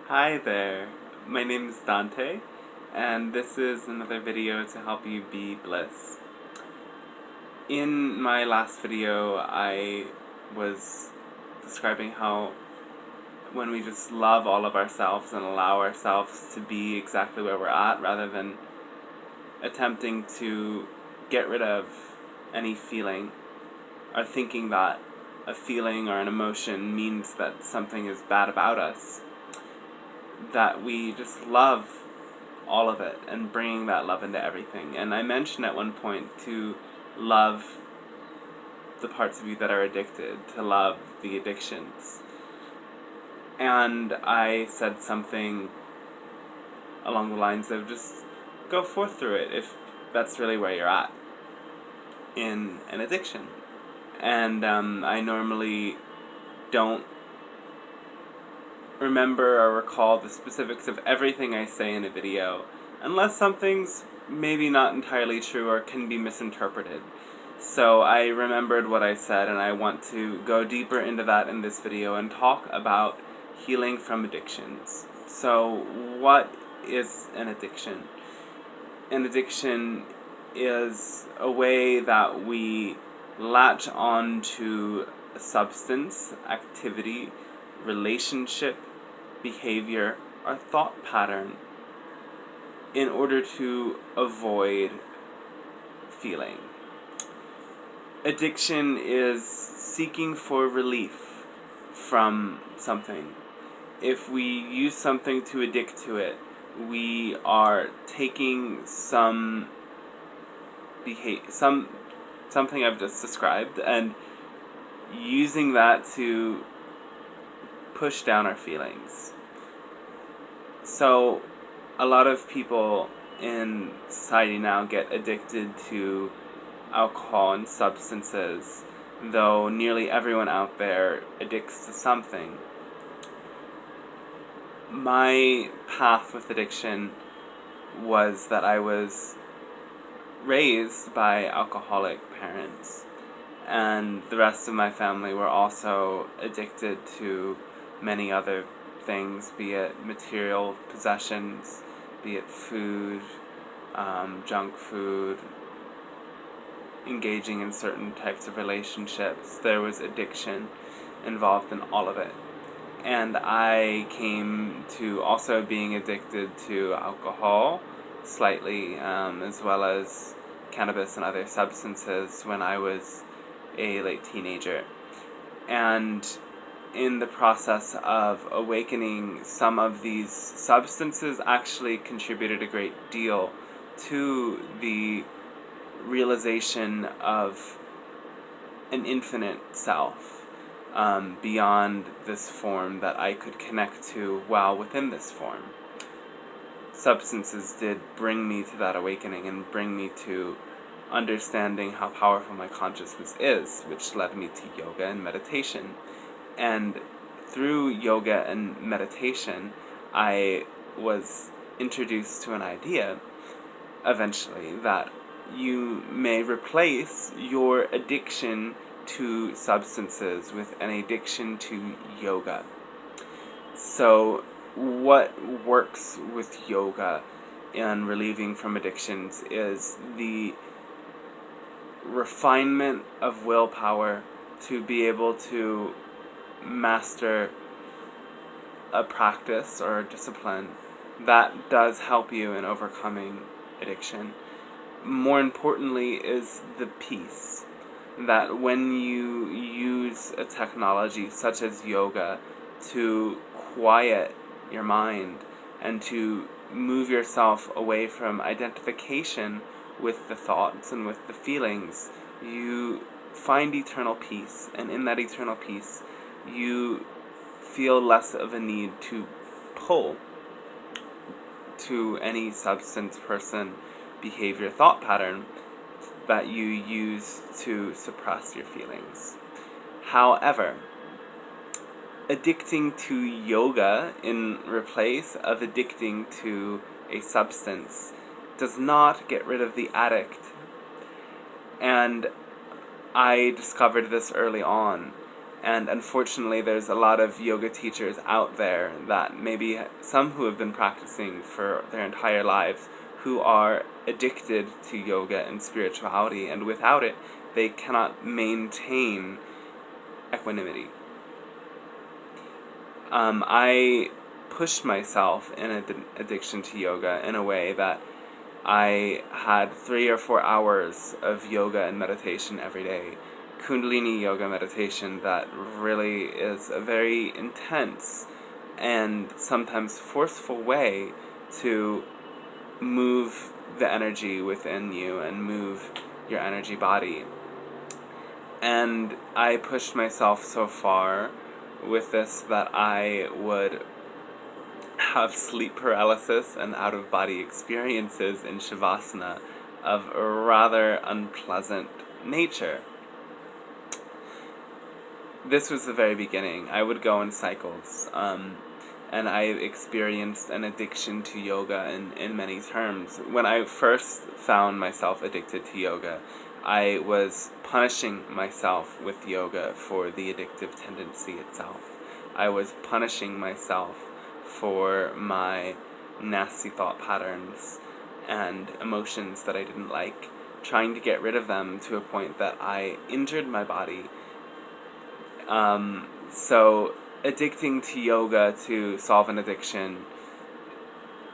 Hi there, my name is Dante, and this is another video to help you be bliss. In my last video, I was describing how when we just love all of ourselves and allow ourselves to be exactly where we're at, rather than attempting to get rid of any feeling, or thinking that a feeling or an emotion means that something is bad about us, that we just love all of it and bringing that love into everything. And I mentioned at one point to love the parts of you that are addicted, to love the addictions. And I said something along the lines of just go forth through it if that's really where you're at in an addiction. And I normally don't remember or recall the specifics of everything I say in a video, unless something's maybe not entirely true or can be misinterpreted. So I remembered what I said, and I want to go deeper into that in this video and talk about healing from addictions. So what is an addiction? An addiction is a way that we latch on to a substance, activity, relationship, behavior, or thought pattern in order to avoid feeling. Addiction is seeking for relief from something. If we use something to addict to it, we are taking something I've just described and using that to push down our feelings. So a lot of people in society now get addicted to alcohol and substances, though nearly everyone out there addicts to something. My path with addiction was that I was raised by alcoholic parents, and the rest of my family were also addicted to many other things, be it material possessions, be it food, junk food, engaging in certain types of relationships. There was addiction involved in all of it. And I came to also being addicted to alcohol, slightly, as well as cannabis and other substances when I was a late teenager. And in the process of awakening, some of these substances actually contributed a great deal to the realization of an infinite self, beyond this form that I could connect to while within this form. Substances did bring me to that awakening and bring me to understanding how powerful my consciousness is, which led me to yoga and meditation. And through yoga and meditation, I was introduced to an idea, eventually, that you may replace your addiction to substances with an addiction to yoga. So, what works with yoga and relieving from addictions is the refinement of willpower to be able to master a practice or a discipline that does help you in overcoming addiction. More importantly is the peace, that when you use a technology such as yoga to quiet your mind and to move yourself away from identification with the thoughts and with the feelings, you find eternal peace, and in that eternal peace you feel less of a need to pull to any substance, person, behavior, thought pattern that you use to suppress your feelings. However, addicting to yoga in replace of addicting to a substance does not get rid of the addict. And I discovered this early on, And unfortunately, there's a lot of yoga teachers out there that maybe some who have been practicing for their entire lives who are addicted to yoga and spirituality, and without it, they cannot maintain equanimity. I pushed myself in an addiction to yoga in a way that I had 3 or 4 hours of yoga and meditation every day. Kundalini yoga meditation that really is a very intense and sometimes forceful way to move the energy within you and move your energy body. And I pushed myself so far with this that I would have sleep paralysis and out-of-body experiences in Shavasana of a rather unpleasant nature. This was the very beginning. I would go in cycles, and I experienced an addiction to yoga in many terms. When I first found myself addicted to yoga, I was punishing myself with yoga for the addictive tendency itself. I was punishing myself for my nasty thought patterns and emotions that I didn't like, trying to get rid of them to a point that I injured my body. So addicting to yoga to solve an addiction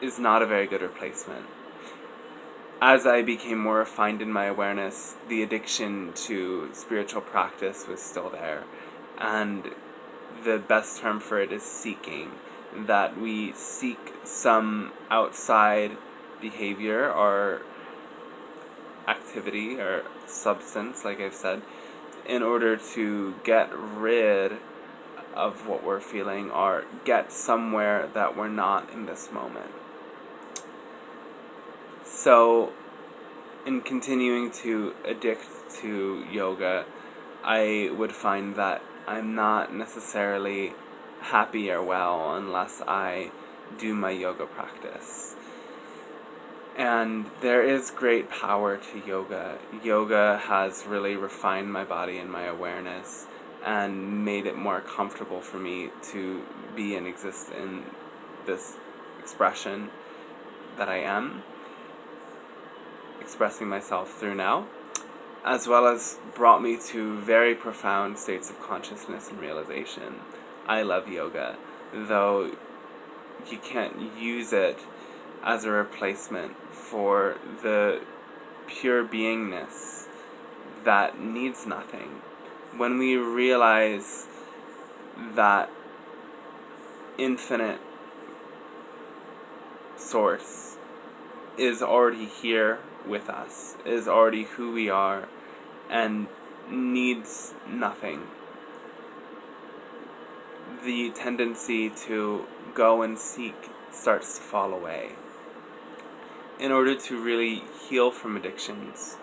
is not a very good replacement. As I became more refined in my awareness, the addiction to spiritual practice was still there. And the best term for it is seeking. That we seek some outside behavior or activity or substance, like I've said, in order to get rid of what we're feeling or get somewhere that we're not in this moment. So, in continuing to addict to yoga, I would find that I'm not necessarily happy or well unless I do my yoga practice. And there is great power to yoga. Yoga has really refined my body and my awareness and made it more comfortable for me to be and exist in this expression that I am expressing myself through now, as well as brought me to very profound states of consciousness and realization. I love yoga, though you can't use it as a replacement for the pure beingness that needs nothing. When we realize that infinite source is already here with us, is already who we are, and needs nothing, the tendency to go and seek starts to fall away. In order to really heal from addictions,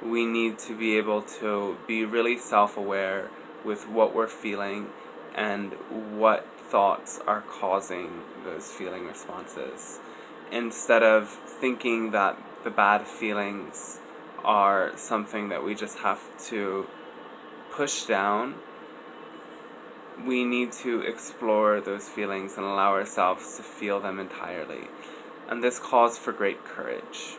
we need to be able to be really self-aware with what we're feeling and what thoughts are causing those feeling responses. Instead of thinking that the bad feelings are something that we just have to push down, we need to explore those feelings and allow ourselves to feel them entirely. And this calls for great courage.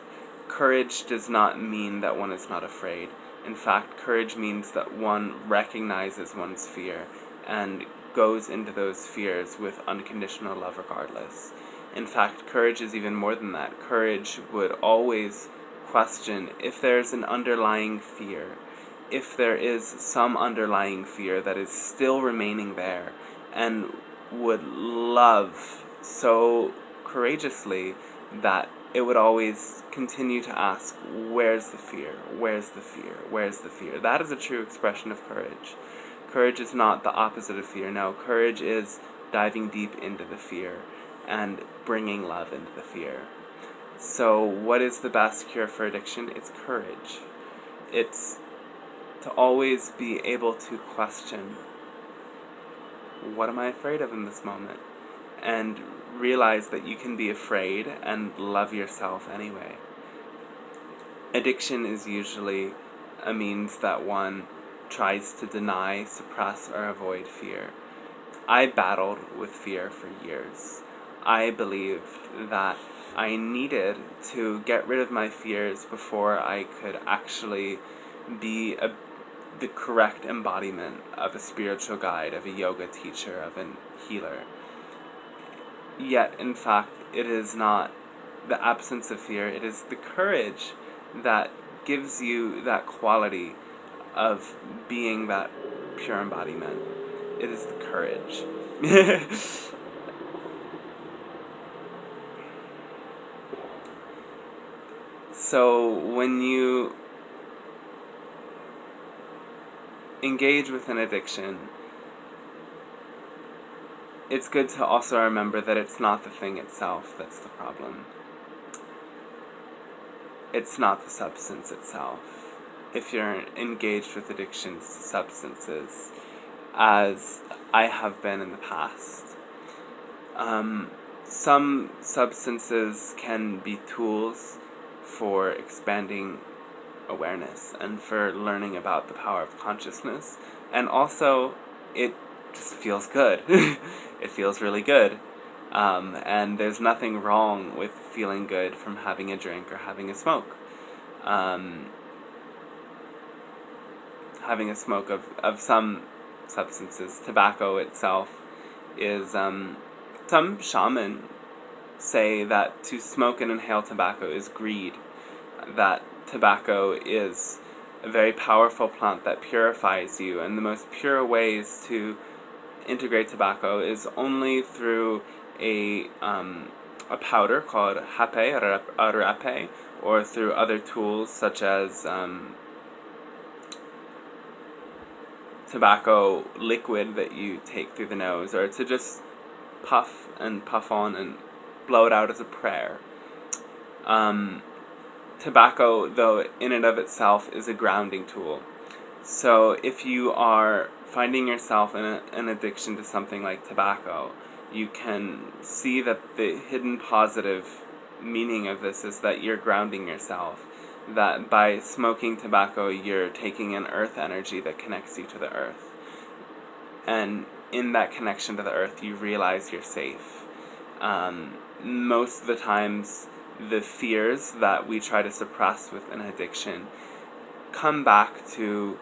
Courage does not mean that one is not afraid. In fact, courage means that one recognizes one's fear and goes into those fears with unconditional love regardless. In fact, courage is even more than that. Courage would always question if there's an underlying fear, if there is some underlying fear that is still remaining there, and would love so courageously that it would always continue to ask, where's the fear? Where's the fear? Where's the fear? That is a true expression of courage. Courage is not the opposite of fear. No, courage is diving deep into the fear and bringing love into the fear. So what is the best cure for addiction? It's courage. It's to always be able to question, what am I afraid of in this moment? And realize that you can be afraid and love yourself anyway. Addiction is usually a means that one tries to deny, suppress, or avoid fear. I battled with fear for years. I believed that I needed to get rid of my fears before I could actually be the correct embodiment of a spiritual guide, of a yoga teacher, of a healer. Yet, in fact, it is not the absence of fear, it is the courage that gives you that quality of being that pure embodiment. It is the courage. So when you engage with an addiction, it's good to also remember that it's not the thing itself that's the problem. It's not the substance itself. If you're engaged with addictions to substances, as I have been in the past, some substances can be tools for expanding awareness and for learning about the power of consciousness, and also it just feels good. It feels really good, and there's nothing wrong with feeling good from having a drink or having a smoke. Having a smoke of some substances. Tobacco itself is, some shaman say that to smoke and inhale tobacco is greed, that tobacco is a very powerful plant that purifies you, and the most pure ways to integrate tobacco is only through a powder called hape, arape, or through other tools such as tobacco liquid that you take through the nose, or to just puff and puff on and blow it out as a prayer. Tobacco, though, in and of itself, is a grounding tool. So if you are finding yourself in an addiction to something like tobacco, you can see that the hidden positive meaning of this is that you're grounding yourself. That by smoking tobacco, you're taking an earth energy that connects you to the earth. And in that connection to the earth, you realize you're safe. Most of the times, the fears that we try to suppress with an addiction come back to,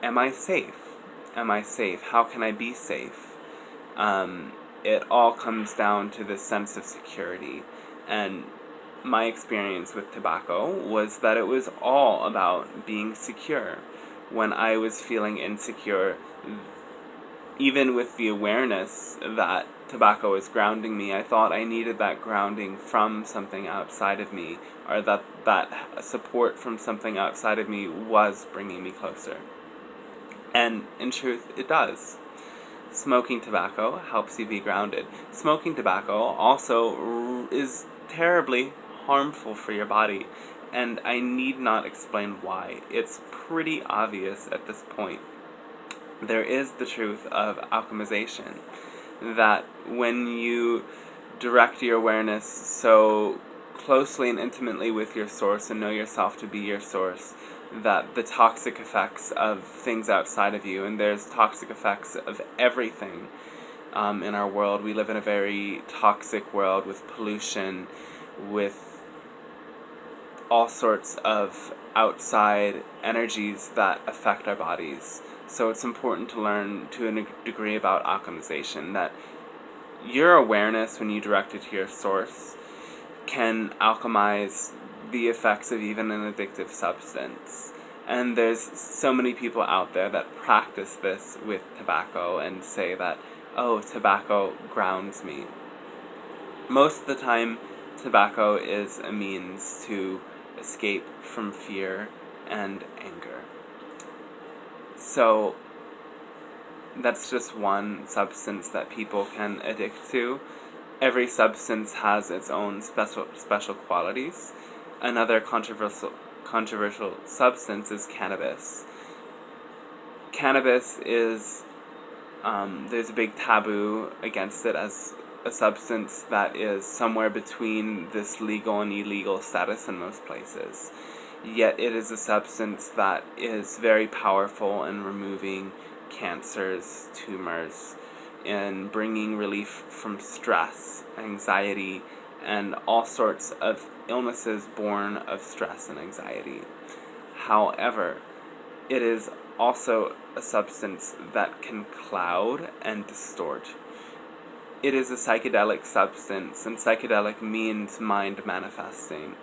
am I safe? Am I safe? How can I be safe? It all comes down to this sense of security. And my experience with tobacco was that it was all about being secure. When I was feeling insecure, even with the awareness that tobacco was grounding me, I thought I needed that grounding from something outside of me, or that support from something outside of me was bringing me closer. And in truth, it does. Smoking tobacco helps you be grounded. Smoking tobacco also is terribly harmful for your body, and I need not explain why. It's pretty obvious at this point. There is the truth of alchemization, that when you direct your awareness so closely and intimately with your source and know yourself to be your source, that the toxic effects of things outside of you, and there's toxic effects of everything in our world. We live in a very toxic world with pollution, with all sorts of outside energies that affect our bodies. So it's important to learn to a degree about alchemization, that your awareness, when you direct it to your source, can alchemize the effects of even an addictive substance. And there's so many people out there that practice this with tobacco and say that, oh, tobacco grounds me. Most of the time, tobacco is a means to escape from fear and anger. So that's just one substance that people can addict to. Every substance has its own special qualities. Another controversial substance is cannabis. Cannabis is, there's a big taboo against it as a substance that is somewhere between this legal and illegal status in most places. yet it is a substance that is very powerful in removing cancers, tumors, in bringing relief from stress, anxiety, and all sorts of illnesses born of stress and anxiety. However, it is also a substance that can cloud and distort. It is a psychedelic substance, and psychedelic means mind manifesting.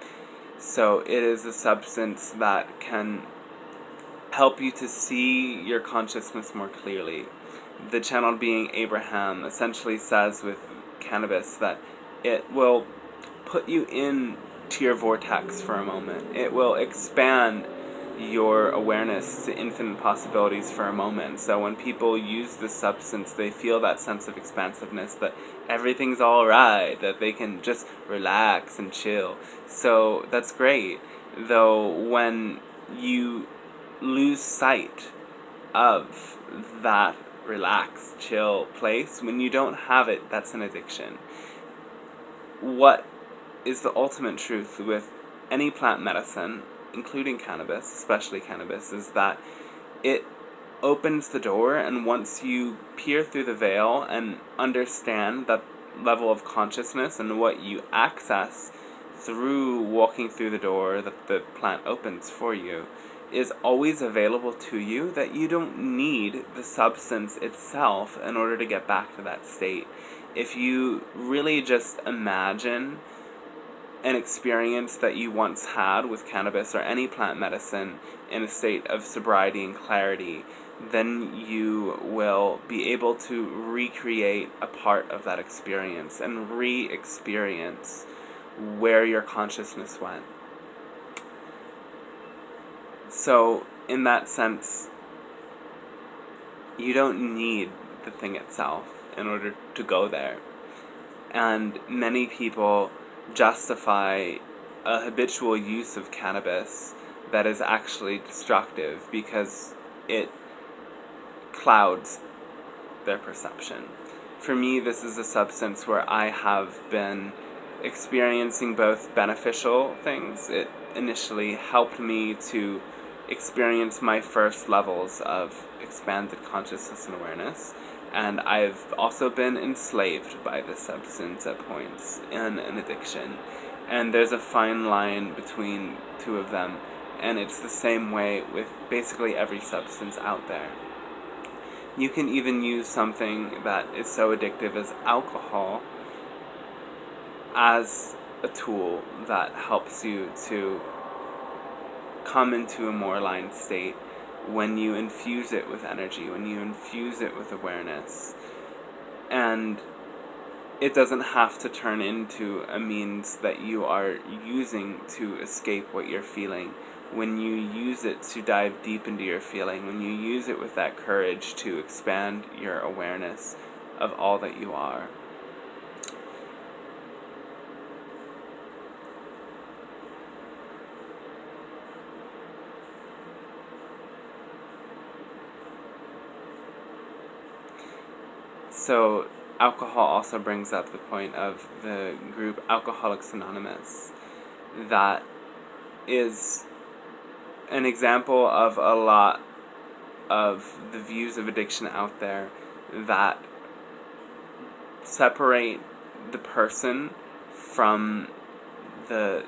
So it is a substance that can help you to see your consciousness more clearly. The channeled being Abraham essentially says with cannabis that it will put you into your vortex for a moment. It will expand your awareness to infinite possibilities for a moment. So when people use this substance, they feel that sense of expansiveness, that everything's alright, that they can just relax and chill. So that's great. Though when you lose sight of that relaxed, chill place, when you don't have it, that's an addiction. What is the ultimate truth with any plant medicine, including cannabis, especially cannabis, is that it opens the door, and once you peer through the veil and understand that level of consciousness and what you access through walking through the door that the plant opens for you is always available to you, that you don't need the substance itself in order to get back to that state. If you really just imagine an experience that you once had with cannabis or any plant medicine in a state of sobriety and clarity, then you will be able to recreate a part of that experience and re-experience where your consciousness went. So, in that sense, you don't need the thing itself in order to go there. And many people justify a habitual use of cannabis that is actually destructive because it clouds their perception. For me, this is a substance where I have been experiencing both beneficial things. It initially helped me to experience my first levels of expanded consciousness and awareness, and I've also been enslaved by this substance at points in an addiction. And there's a fine line between two of them, and it's the same way with basically every substance out there. You can even use something that is so addictive as alcohol as a tool that helps you to come into a more aligned state when you infuse it with energy, when you infuse it with awareness. And it doesn't have to turn into a means that you are using to escape what you're feeling. When you use it to dive deep into your feeling, when you use it with that courage to expand your awareness of all that you are. So, alcohol also brings up the point of the group Alcoholics Anonymous. That is an example of a lot of the views of addiction out there that separate the person from the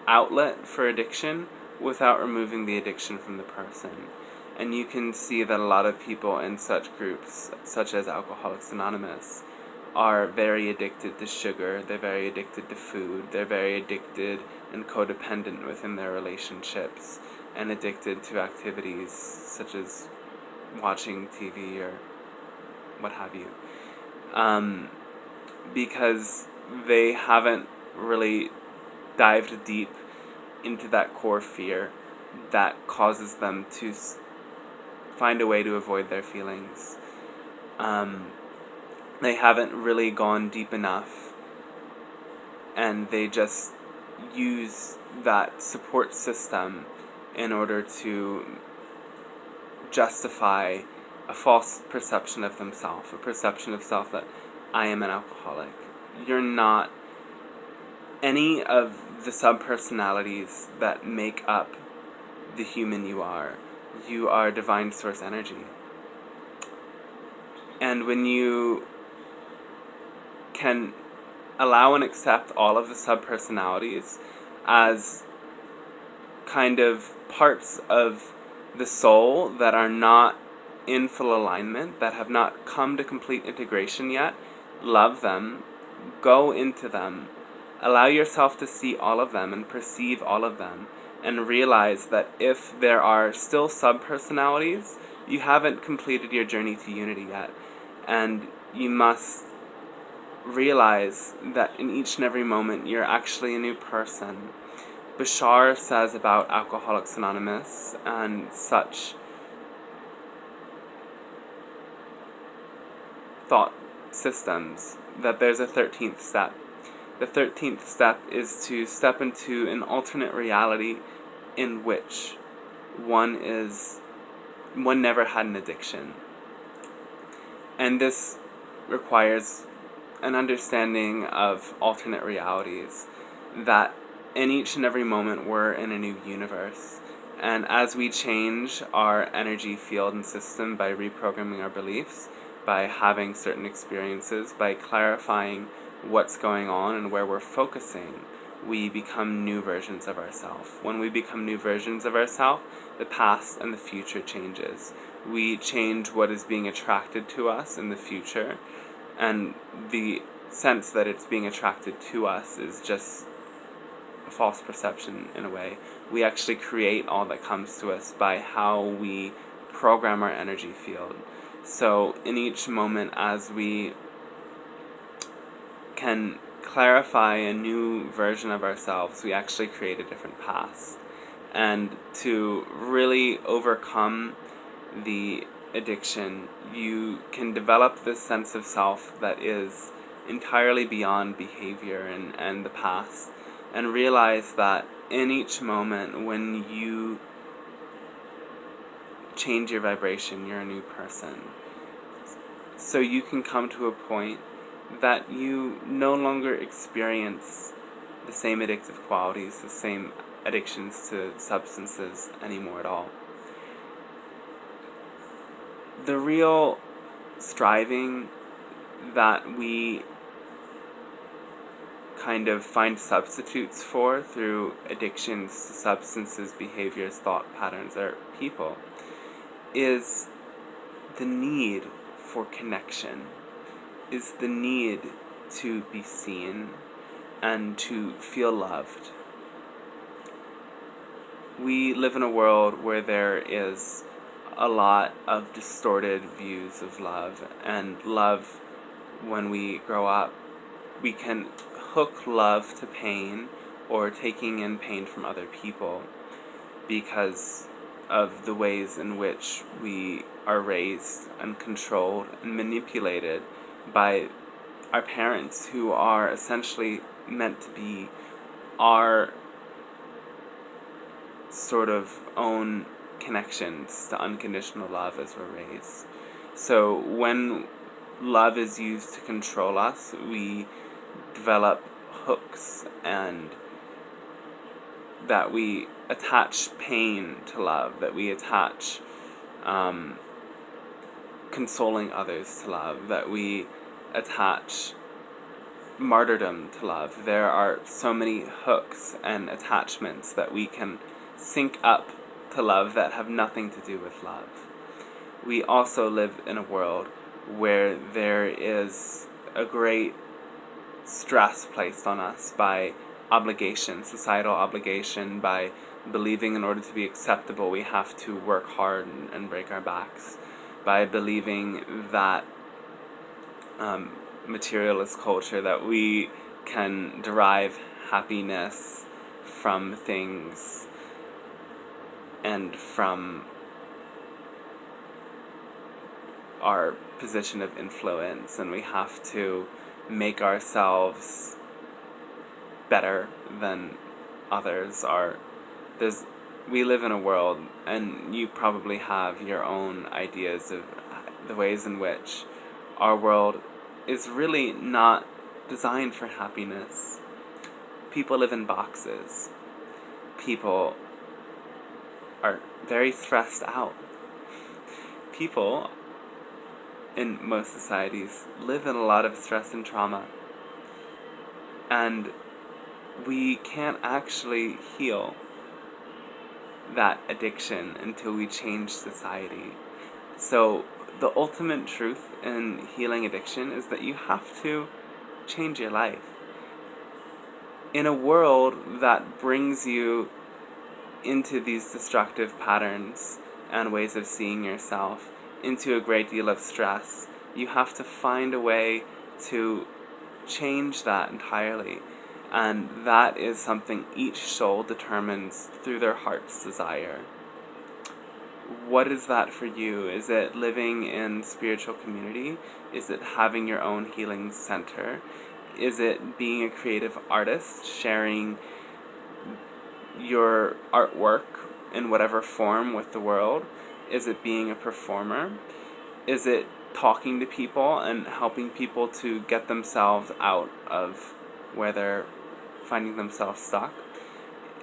outlet for addiction without removing the addiction from the person. And you can see that a lot of people in such groups, such as Alcoholics Anonymous, are very addicted to sugar, they're very addicted to food, they're very addicted and codependent within their relationships, and addicted to activities such as watching TV or what have you. Because they haven't really dived deep into that core fear that causes them to find a way to avoid their feelings. They haven't really gone deep enough, and they just use that support system in order to justify a false perception of themselves, a perception of self that I am an alcoholic. You're not. Any of the subpersonalities that make up the human you are. You are divine source energy. And when you can allow and accept all of the subpersonalities as kind of parts of the soul that are not in full alignment, that have not come to complete integration yet, love them, go into them, allow yourself to see all of them and perceive all of them, and realize that if there are still sub-personalities, you haven't completed your journey to unity yet. And you must realize that in each and every moment you're actually a new person. Bashar says about Alcoholics Anonymous and such thought systems that there's a 13th step. The 13th step is to step into an alternate reality in which one never had an addiction. And this requires an understanding of alternate realities, that in each and every moment we're in a new universe. And as we change our energy field and system by reprogramming our beliefs, by having certain experiences, by clarifying what's going on and where we're focusing, we become new versions of ourselves. When we become new versions of ourselves, the past and the future changes. We change what is being attracted to us in the future, and the sense that it's being attracted to us is just a false perception in a way. We actually create all that comes to us by how we program our energy field. So in each moment, as we can clarify a new version of ourselves, we actually create a different past. And to really overcome the addiction, you can develop this sense of self that is entirely beyond behavior and the past, and realize that in each moment when you change your vibration, you're a new person. So you can come to a point that you no longer experience the same addictive qualities, the same addictions to substances anymore at all. The real striving that we kind of find substitutes for through addictions to substances, behaviors, thought patterns, or people is the need for connection, is the need to be seen and to feel loved. We live in a world where there is a lot of distorted views of love, and love, when we grow up, we can hook love to pain or taking in pain from other people because of the ways in which we are raised and controlled and manipulated by our parents, who are essentially meant to be our sort of own connections to unconditional love as we're raised. So when love is used to control us, we develop hooks, and that we attach pain to love, that we attach consoling others to love, that we attach martyrdom to love. There are so many hooks and attachments that we can sync up to love that have nothing to do with love. We also live in a world where there is a great stress placed on us by obligation, societal obligation, by believing in order to be acceptable we have to work hard and break our backs, by believing that materialist culture, that we can derive happiness from things and from our position of influence, and we have to make ourselves better than others are. We live in a world, and you probably have your own ideas of the ways in which our world is really not designed for happiness. People live in boxes. People are very stressed out. People in most societies live in a lot of stress and trauma. And we can't actually heal that addiction until we change society. So the ultimate truth in healing addiction is that you have to change your life. In a world that brings you into these destructive patterns and ways of seeing yourself, into a great deal of stress, you have to find a way to change that entirely. And that is something each soul determines through their heart's desire. What is that for you? Is it living in spiritual community? Is it having your own healing center? Is it being a creative artist, sharing your artwork in whatever form with the world? Is it being a performer? Is it talking to people and helping people to get themselves out of where they're finding themselves stuck?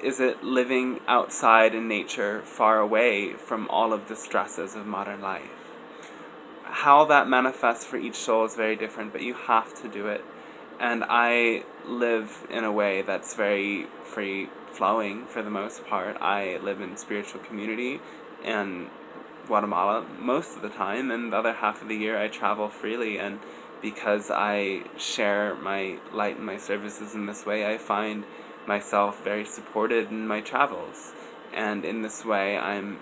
Is it living outside in nature, far away from all of the stresses of modern life? How that manifests for each soul is very different, but you have to do it. And I live in a way that's very free-flowing for the most part. I live in spiritual community in Guatemala most of the time, and the other half of the year I travel freely, and because I share my light and my services in this way, I find myself very supported in my travels. And in this way, I'm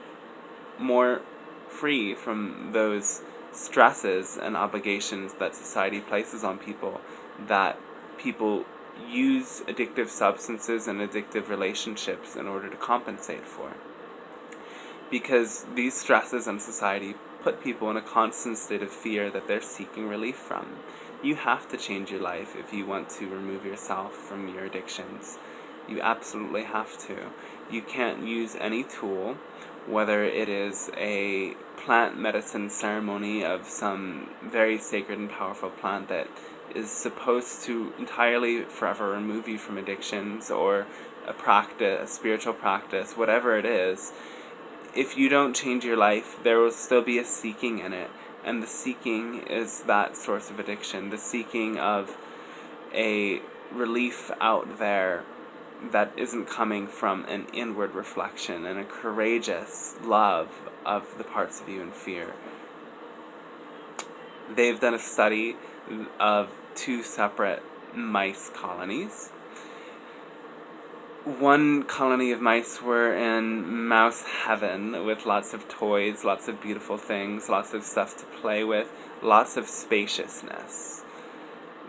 more free from those stresses and obligations that society places on people, that people use addictive substances and addictive relationships in order to compensate for. Because these stresses in society put people in a constant state of fear that they're seeking relief from. You have to change your life if you want to remove yourself from your addictions. You absolutely have to. You can't use any tool, whether it is a plant medicine ceremony of some very sacred and powerful plant that is supposed to entirely forever remove you from addictions, or a practice, a spiritual practice, whatever it is. If you don't change your life, there will still be a seeking in it. And the seeking is that source of addiction. The seeking of a relief out there that isn't coming from an inward reflection and a courageous love of the parts of you in fear. They've done a study of 2 separate mice colonies. One colony of mice were in mouse heaven with lots of toys, lots of beautiful things, lots of stuff to play with, lots of spaciousness.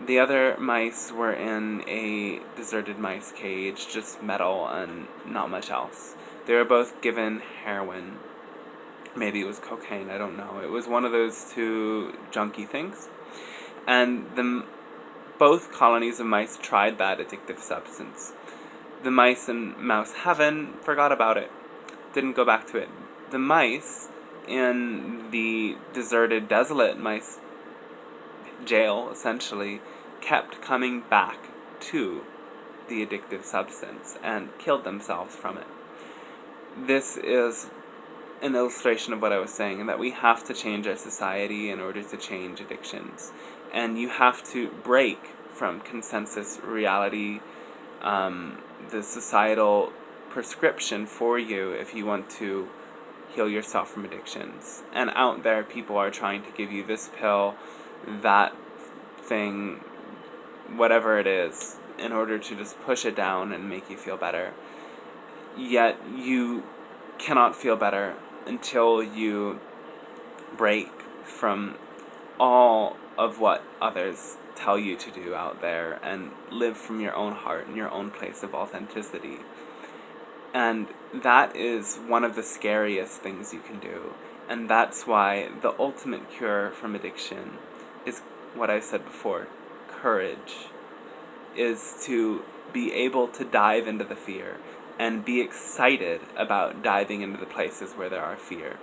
The other mice were in a deserted mice cage, just metal and not much else. They were both given heroin. Maybe it was cocaine, I don't know. It was one of those 2 junky things. And both colonies of mice tried that addictive substance. The mice in mouse heaven forgot about it, didn't go back to it. The mice in the deserted, desolate mice jail, essentially, kept coming back to the addictive substance and killed themselves from it. This is an illustration of what I was saying, that we have to change our society in order to change addictions. And you have to break from consensus reality, the societal prescription for you if you want to heal yourself from addictions. And out there, people are trying to give you this pill, that thing, whatever it is, in order to just push it down and make you feel better. Yet you cannot feel better until you break from all of what others tell you to do out there and live from your own heart and your own place of authenticity. And that is one of the scariest things you can do. And that's why the ultimate cure from addiction is what I said before, courage. Is to be able to dive into the fear and be excited about diving into the places where there are fear.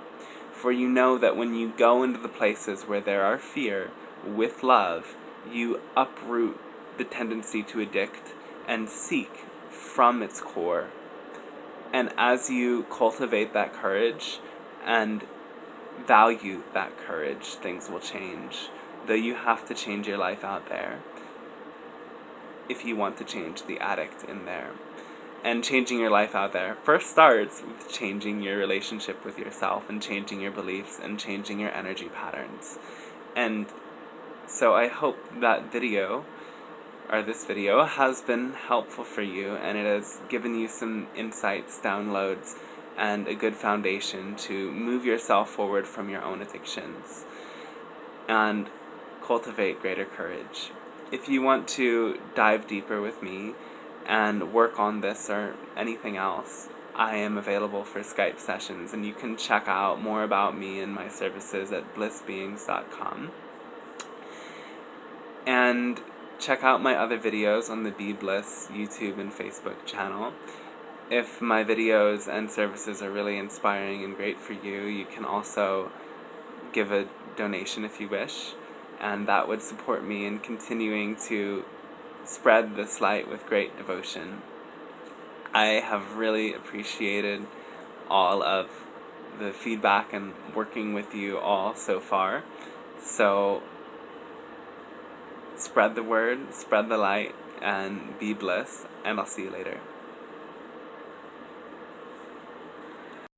For you know that when you go into the places where there are fear with love, you uproot the tendency to addict, and seek from its core. And as you cultivate that courage and value that courage, things will change. Though you have to change your life out there if you want to change the addict in there. And changing your life out there first starts with changing your relationship with yourself and changing your beliefs and changing your energy patterns. And so I hope that video, or this video, has been helpful for you, and it has given you some insights, downloads, and a good foundation to move yourself forward from your own addictions and cultivate greater courage. If you want to dive deeper with me and work on this or anything else, I am available for Skype sessions, and you can check out more about me and my services at blissbeings.com. And check out my other videos on the Be Bliss YouTube and Facebook channel. If my videos and services are really inspiring and great for you, you can also give a donation if you wish, and that would support me in continuing to spread this light with great devotion. I have really appreciated all of the feedback and working with you all so far. So spread the word, spread the light, and be bliss, and I'll see you later.